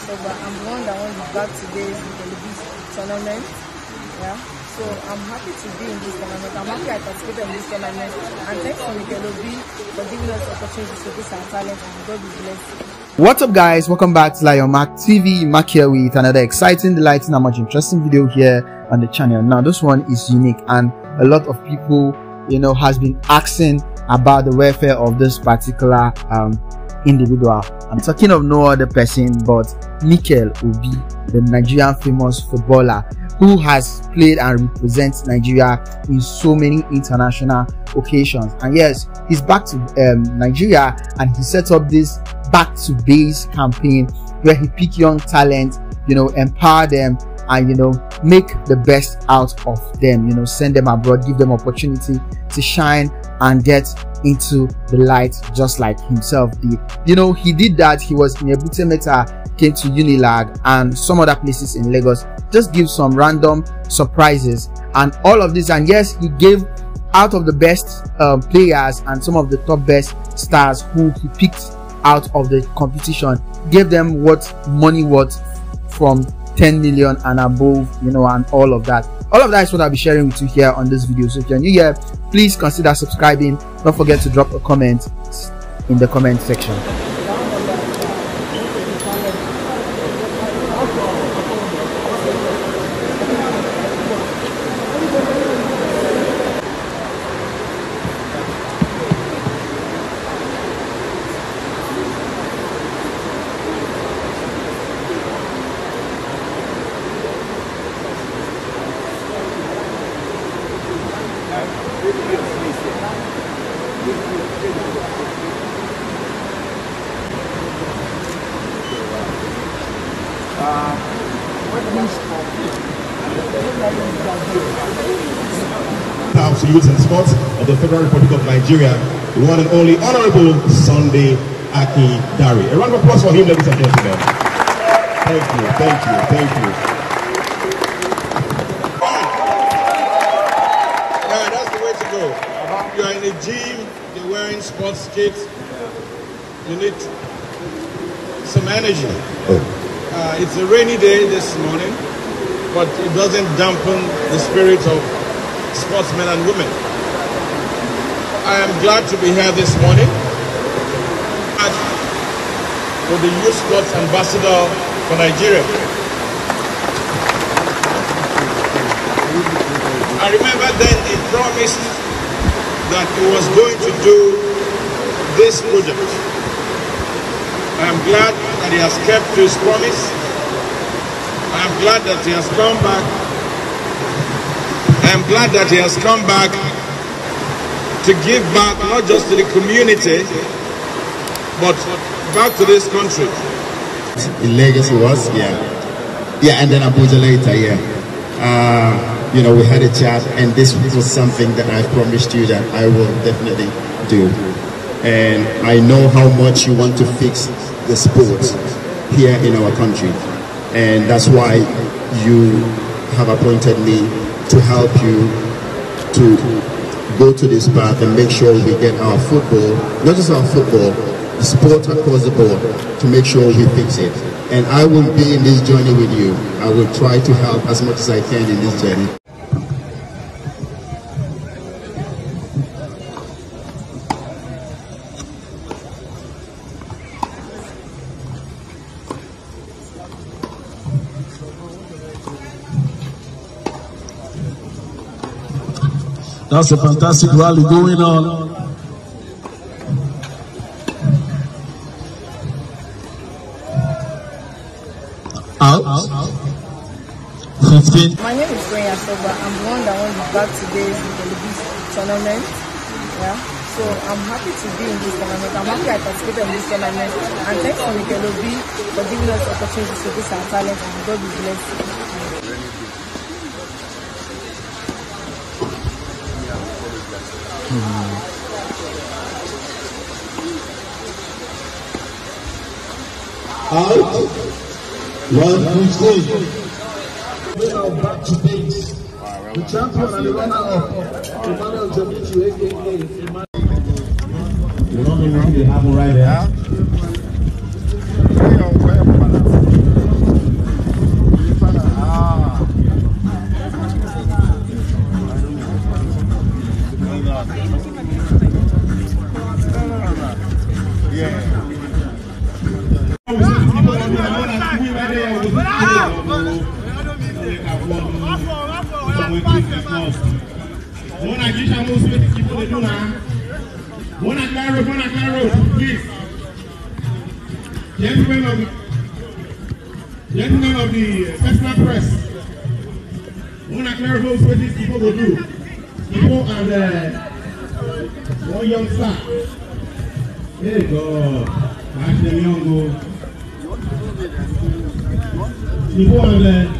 But I'm the one that won the Back2base tournament. Yeah. So I'm happy to be in this tournament. I'm happy I participated in this tournament. And thanks to Mikel Obi for giving us the opportunity to showcase our talent, and God will bless you. What's up, guys? Welcome back to Lion Mark TV. Mark here with another exciting, delighting, and much interesting video here on the channel. Now, this one is unique, and a lot of people, has been asking about the welfare of this particular individual. I'm talking of no other person but Mikel Obi, the Nigerian famous footballer who has played and represents Nigeria in so many international occasions. And yes, he's back to Nigeria, and he set up this Back2base campaign where he pick young talent, empower them, and make the best out of them, send them abroad, give them opportunity to shine and get into the light just like himself did. He did that. He was in Ebute Meta, came to Unilag and some other places in Lagos, just give some random surprises and all of this. And yes, he gave out of the best players and some of the top best stars who he picked out of the competition, gave them money worth from 10 million and above, and all of that. All of that is what I'll be sharing with you here on this video. So if you're new here, please consider subscribing. Don't forget to drop a comment in the comment section. To youth and sports of the Federal Republic of Nigeria, the one and only Honorable Sunday Aki Dari. A round of applause for him, ladies and gentlemen. Thank you, thank you, thank you. Yeah, that's the way to go. You are in a gym, you're wearing sports kits, you need some energy. It's a rainy day this morning, but it doesn't dampen the spirit of sportsmen and women. I am glad to be here this morning with the Youth Sports Ambassador for Nigeria. I remember then he promised that he was going to do this project. I am glad that he has kept to his promise. I am glad that he has come back. I am glad that he has come back to give back not just to the community, but back to this country. In Lagos it was, yeah, and then Abuja later, we had a chat, and this was something that I promised you that I will definitely do. And I know how much you want to fix the sports here in our country, and that's why you have appointed me to help you to go to this path and make sure we get our football, not just our football, the sport across the board, to make sure we fix it. And I will be in this journey with you. I will try to help as much as I can in this journey. That's a fantastic rally going on. Out. 15. My name is Broda. I'm the one that won the Back2base tournament. Yeah. So I'm happy to be in this tournament. I'm happy I participated in this tournament. And thanks to Mikel Obi for giving us the opportunity to showcase our talent, and God will bless you. Out. 1-15. Winner of Back2base. The champion and the runner-up, Emmanuel Jabichu, aka You don't know what they have right there. magician moves with people to do now. One at Clara Road, please. Gentlemen of the personal press. One at Clara Road, what these people will do. People and one young star. There you go. That's the young go. People and